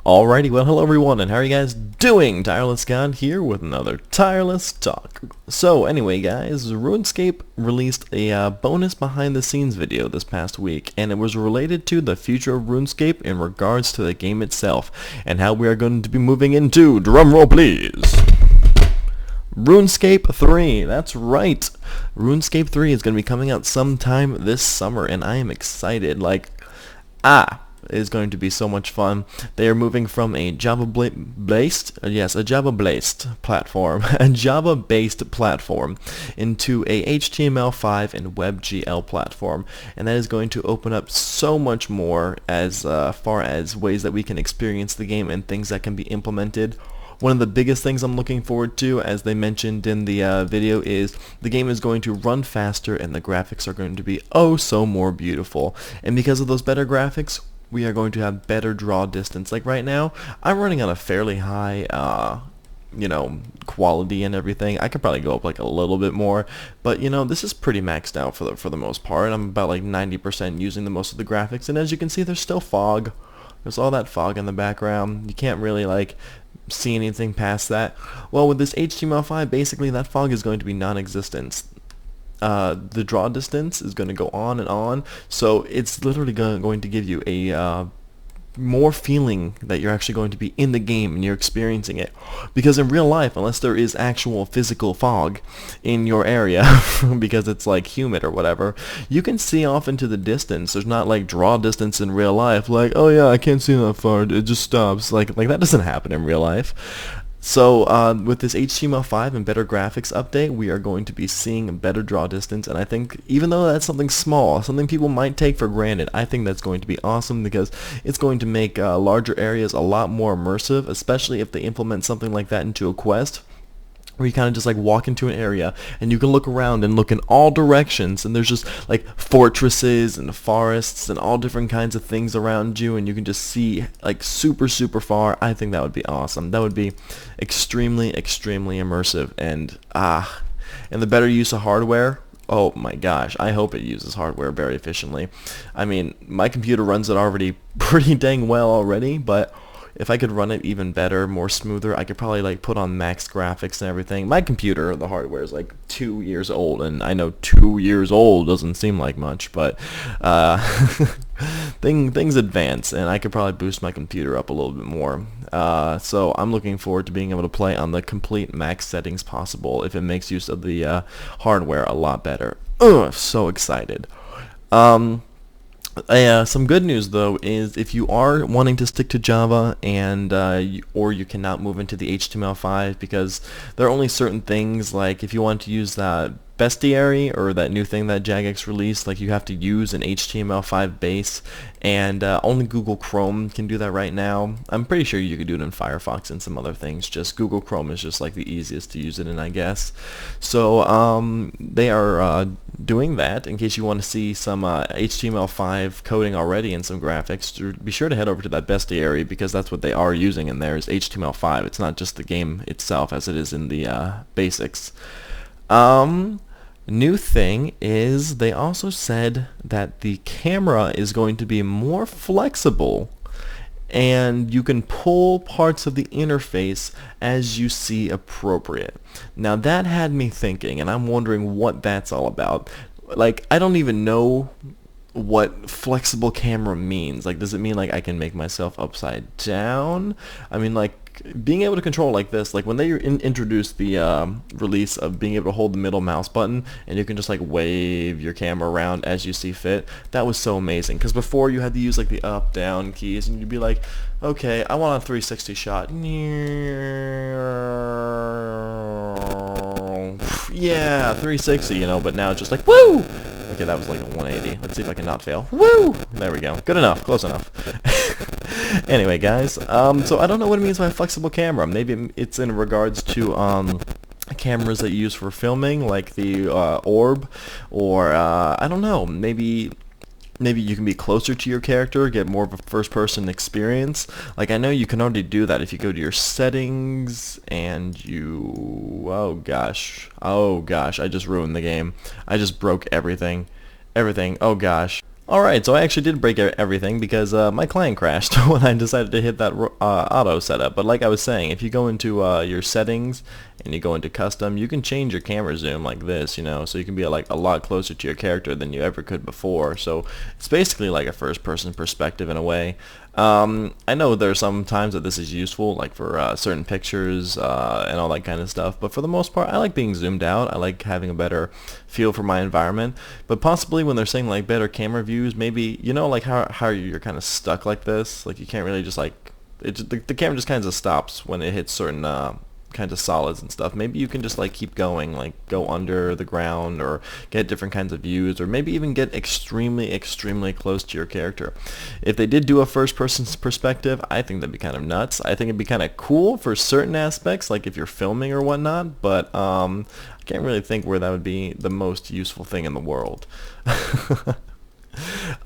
Alrighty, well hello everyone, and how are you guys doing? Tireless God here with another Tireless Talk. So anyway guys, RuneScape released a bonus behind the scenes video this past week, and it was related to the future of RuneScape in regards to the game itself, and how we are going to be moving into, drumroll please, RuneScape 3, that's right. RuneScape 3 is going to be coming out sometime this summer, and I am excited, is going to be so much fun. They are moving from a Java-based platform, a Java-based platform, into a HTML5 and WebGL platform, and that is going to open up so much more as far as ways that we can experience the game and things that can be implemented. One of the biggest things I'm looking forward to, as they mentioned in the video, is the game is going to run faster and the graphics are going to be oh so more beautiful. And because of those better graphics, we are going to have better draw distance. Like right now, I'm running on a fairly high, quality and everything. I could probably go up like a little bit more, but this is pretty maxed out for the most part. I'm about like 90% using the most of the graphics, and as you can see, there's still fog. There's all that fog in the background. You can't really like see anything past that. Well, with this HTML5, basically that fog is going to be non-existent. The draw distance is going to go on and on, so it's literally going to give you a more feeling that you're actually going to be in the game and you're experiencing it. Because in real life, unless there is actual physical fog in your area because it's like humid or whatever, you can see off into the distance. There's not like draw distance in real life, like, oh yeah, I can't see that far, it just stops. Like that doesn't happen in real life. So with this HTML5 and better graphics update, we are going to be seeing a better draw distance, and I think even though that's something small, something people might take for granted, I think that's going to be awesome because it's going to make larger areas a lot more immersive, especially if they implement something like that into a quest, where you kind of just like walk into an area and you can look around and look in all directions, and there's just like fortresses and forests and all different kinds of things around you, and you can just see like super far. I think that would be awesome. That would be extremely immersive, and the better use of hardware, oh my gosh, I hope it uses hardware very efficiently. I mean, my computer runs it already pretty dang well already, but if I could run it even better, more smoother, I could probably like put on max graphics and everything. My computer, the hardware is like 2 years old, and I know 2 years old doesn't seem like much, but things advance, and I could probably boost my computer up a little bit more. So I'm looking forward to being able to play on the complete max settings possible if it makes use of the hardware a lot better. So excited. Some good news though is if you are wanting to stick to Java and or you cannot move into the HTML5 because there are only certain things, like if you want to use that bestiary or that new thing that Jagex released, like you have to use an HTML5 base, and only Google Chrome can do that right now. I'm pretty sure you could do it in Firefox and some other things, just Google Chrome is just like the easiest to use it in, I guess. So they are doing that. In case you want to see some HTML5 coding already and some graphics, be sure to head over to that bestiary, because that's what they are using in there is HTML5. It's not just the game itself as it is in the basics. New thing is they also said that the camera is going to be more flexible, and you can pull parts of the interface as you see appropriate. Now that had me thinking, and I'm wondering what that's all about. Like, I don't even know what flexible camera means. Like, does it mean like I can make myself upside down? I mean, like, being able to control like this, like when they introduced the release of being able to hold the middle mouse button and you can just like wave your camera around as you see fit, that was so amazing. Because before you had to use like the up down keys, and you'd be like, okay, I want a 360 shot, yeah, 360, but now it's just like, woo. Okay, that was like a 180. Let's see if I can not fail. Woo! There we go. Good enough. Close enough. Anyway, guys, so I don't know what it means by flexible camera. Maybe it's in regards to cameras that you use for filming, like the orb, or I don't know. Maybe you can be closer to your character, get more of a first-person experience. Like, I know you can already do that if you go to your settings and you... oh gosh, I just ruined the game. I just broke everything. Oh gosh. Alright, so I actually did break everything because my client crashed when I decided to hit that auto setup. But like I was saying, if you go into your settings and you go into custom, you can change your camera zoom like this, you know, so you can be like a lot closer to your character than you ever could before. So it's basically like a first-person perspective in a way. I know there are some times that this is useful, like for certain pictures and all that kind of stuff, but for the most part, I like being zoomed out. I like having a better feel for my environment. But possibly when they're saying like better camera views, maybe, you know, like how you're kind of stuck like this, like you can't really just like, the camera just kind of stops when it hits certain kinds of solids and stuff. Maybe you can just like keep going, like go under the ground or get different kinds of views, or maybe even get extremely close to your character. If they did do a first person perspective, I think that'd be kind of nuts. I think it'd be kind of cool for certain aspects, like if you're filming or whatnot, but I can't really think where that would be the most useful thing in the world.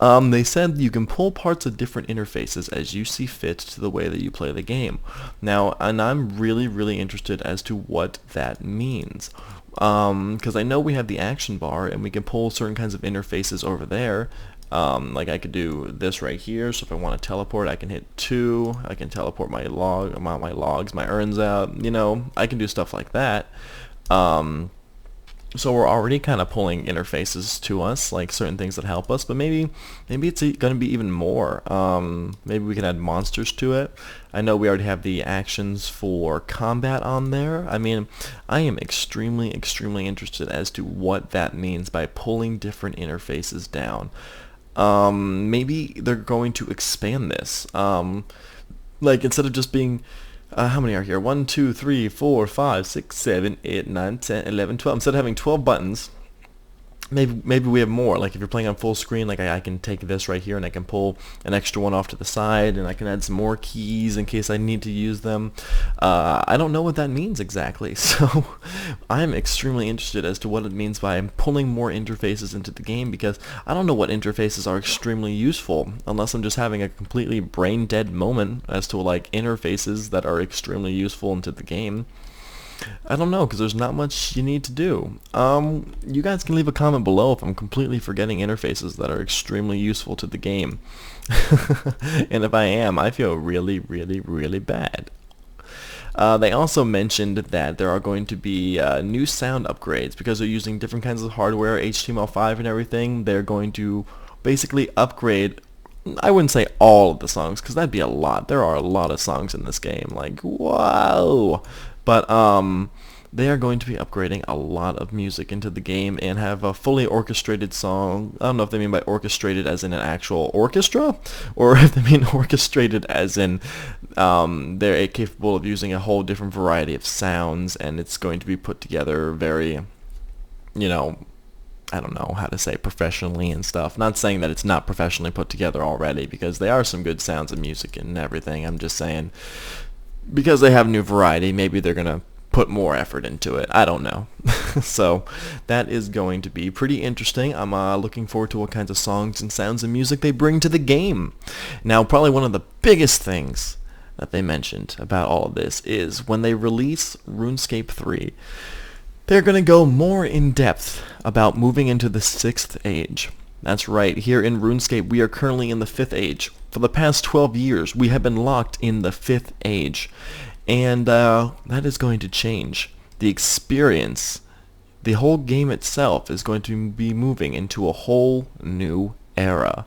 They said you can pull parts of different interfaces as you see fit to the way that you play the game. Now, and I'm really interested as to what that means. Because I know we have the action bar and we can pull certain kinds of interfaces over there. Like I could do this right here, so if I want to teleport, I can hit 2, I can teleport my logs, my urns out, you know, I can do stuff like that. So we're already kind of pulling interfaces to us, like certain things that help us, but maybe it's going to be even more. Maybe we can add monsters to it. I know we already have the actions for combat on there. I mean, I am extremely interested as to what that means by pulling different interfaces down. Maybe they're going to expand this. Like instead of just being how many are here? 1, 2, 3, 4, 5, 6, 7, 8, 9, 10, 11, 12. Instead of having 12 buttons, maybe we have more. Like if you're playing on full screen, like I can take this right here and I can pull an extra one off to the side, and I can add some more keys in case I need to use them. I don't know what that means exactly, so I'm extremely interested as to what it means by pulling more interfaces into the game, because I don't know what interfaces are extremely useful unless I'm just having a completely brain dead moment as to like interfaces that are extremely useful into the game. I don't know, because there's not much you need to do. You guys can leave a comment below if I'm completely forgetting interfaces that are extremely useful to the game. And if I am, I feel really bad. They also mentioned that there are going to be new sound upgrades because they're using different kinds of hardware, HTML5 and everything. They're going to basically upgrade, I wouldn't say all of the songs, because that'd be a lot. There are a lot of songs in this game. Like, wow. But they are going to be upgrading a lot of music into the game and have a fully orchestrated song. I don't know if they mean by orchestrated as in an actual orchestra, or if they mean orchestrated as in they're capable of using a whole different variety of sounds, and it's going to be put together very, you know, I don't know how to say, professionally and stuff. Not saying that it's not professionally put together already, because there are some good sounds of music and everything. I'm just saying, because they have new variety, maybe they're going to put more effort into it. I don't know. So that is going to be pretty interesting. I'm looking forward to what kinds of songs and sounds and music they bring to the game. Now, probably one of the biggest things that they mentioned about all of this is when they release RuneScape 3, they're going to go more in depth about moving into the 6th age. That's right, here in RuneScape we are currently in the 5th age. For the past 12 years we have been locked in the 5th age. And that is going to change. The experience, the whole game itself is going to be moving into a whole new era.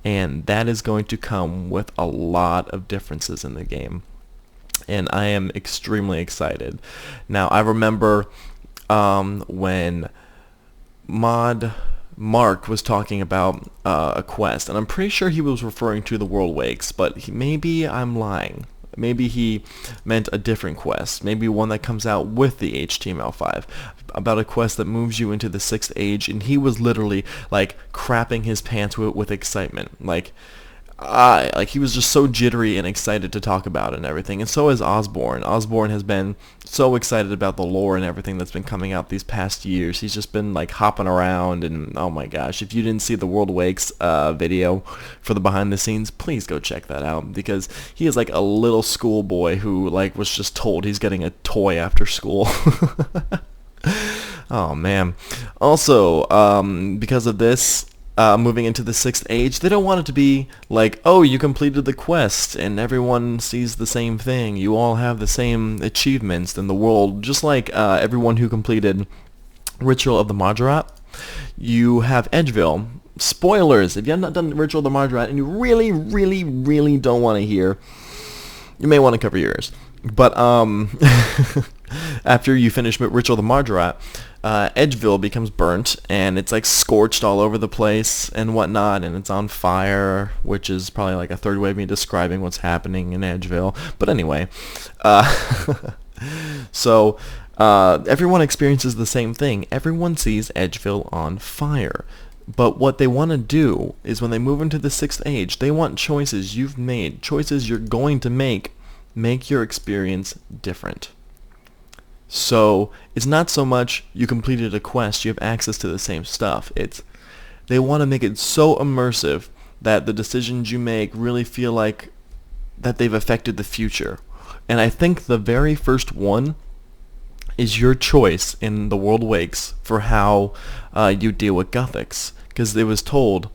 And that is going to come with a lot of differences in the game. And I am extremely excited. Now, I remember when Mark was talking about a quest, and I'm pretty sure he was referring to the World Wakes, but maybe I'm lying. Maybe he meant a different quest, maybe one that comes out with the HTML5, about a quest that moves you into the 6th age, and he was literally like crapping his pants with excitement. Like he was just so jittery and excited to talk about it and everything. And so is Osborne. Osborne has been so excited about the lore and everything that's been coming out these past years. He's just been like hopping around, and oh my gosh, if you didn't see the World Wakes video for the behind the scenes, please go check that out, because he is like a little schoolboy who like was just told he's getting a toy after school. Oh man. Also, because of this, moving into the 6th age, they don't want it to be like, oh, you completed the quest and everyone sees the same thing. You all have the same achievements in the world. Just like everyone who completed Ritual of the Marjarat, you have Edgeville. Spoilers, if you have not done Ritual of the Marjarat and you really, really, really don't want to hear, you may want to cover your ears. But after you finish Ritual of the Marjarat, Edgeville becomes burnt, and it's like scorched all over the place and whatnot, and it's on fire, which is probably like a third way of me describing what's happening in Edgeville. But anyway, so everyone experiences the same thing. Everyone sees Edgeville on fire. But what they want to do is when they move into the 6th age, they want choices you've made, choices you're going to make your experience different. So it's not so much you completed a quest, you have access to the same stuff. They want to make it so immersive that the decisions you make really feel like that they've affected the future. And I think the very first one is your choice in The World Wakes for how you deal with Gothics. Because it was told,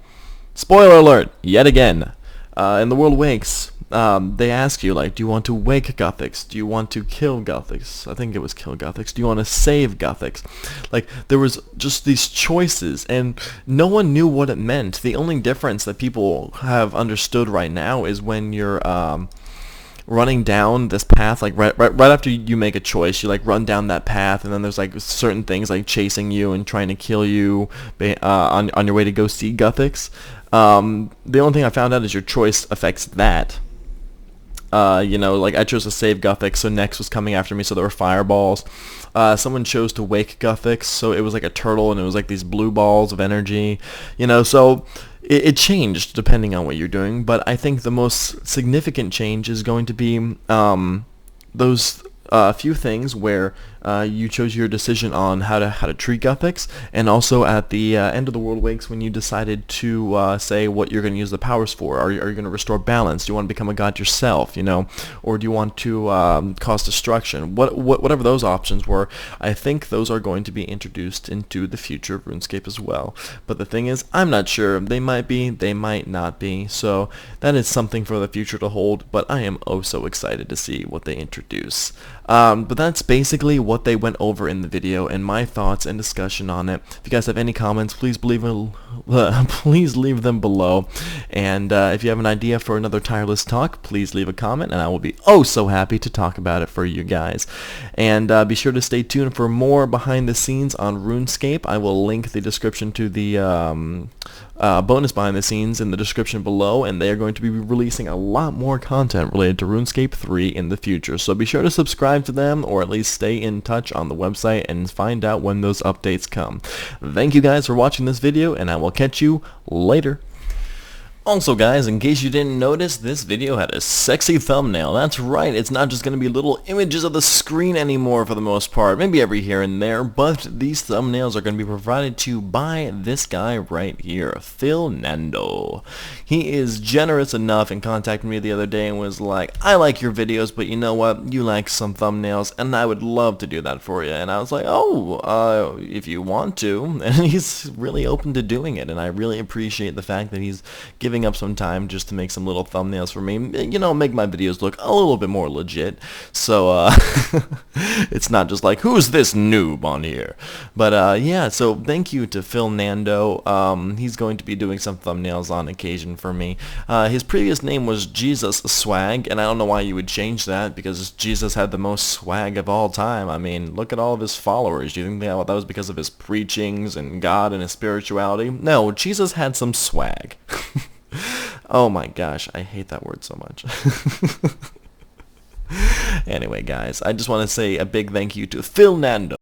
spoiler alert, yet again, in The World Wakes, they ask you, like, do you want to wake Gothics? Do you want to kill Gothics? I think it was kill Gothics. Do you want to save Gothics? Like, there was just these choices, and no one knew what it meant. The only difference that people have understood right now is when you're running down this path, like right after you make a choice, you like run down that path, and then there's like certain things like chasing you and trying to kill you on your way to go see Gothics. The only thing I found out is your choice affects that. Like I chose to save Gothics, so Nex was coming after me, so there were fireballs. Someone chose to wake Gothics, so it was like a turtle, and it was like these blue balls of energy. So it changed depending on what you're doing, but I think the most significant change is going to be those few things where you chose your decision on how to treat Gothics, and also at the end of the World Wakes when you decided to say what you're going to use the powers for. Are you going to restore balance? Do you want to become a god yourself, or do you want to cause destruction? Whatever those options were, I think those are going to be introduced into the future of RuneScape as well. But the thing is, I'm not sure. They might be, they might not be, so that is something for the future to hold, but I am oh so excited to see what they introduce. But that's basically what they went over in the video and my thoughts and discussion on it. If you guys have any comments, please leave them below. And if you have an idea for another Tireless talk, please leave a comment, and I will be oh so happy to talk about it for you guys. And be sure to stay tuned for more behind the scenes on RuneScape. I will link the description to the bonus behind the scenes in the description below, and they are going to be releasing a lot more content related to RuneScape 3 in the future. So be sure to subscribe to them, or at least stay in touch on the website and find out when those updates come. Thank you guys for watching this video, and I will catch you later. Also guys, in case you didn't notice, this video had a sexy thumbnail. That's right, it's not just going to be little images of the screen anymore for the most part, maybe every here and there, but these thumbnails are going to be provided to you by this guy right here, FilNando. He is generous enough and contacted me the other day and was like, I like your videos, but you know what, you like some thumbnails, and I would love to do that for you. And I was like, oh, if you want to, and he's really open to doing it, and I really appreciate the fact that he's giving up some time just to make some little thumbnails for me, make my videos look a little bit more legit. So it's not just like, who's this noob on here? But yeah, so thank you to FilNando. He's going to be doing some thumbnails on occasion for me. His previous name was Jesus Swag, and I don't know why you would change that, because Jesus had the most swag of all time. I mean, look at all of his followers. Do you think that was because of his preachings and God and his spirituality? No, Jesus had some swag. Oh my gosh, I hate that word so much. Anyway guys, I just want to say a big thank you to FilNando.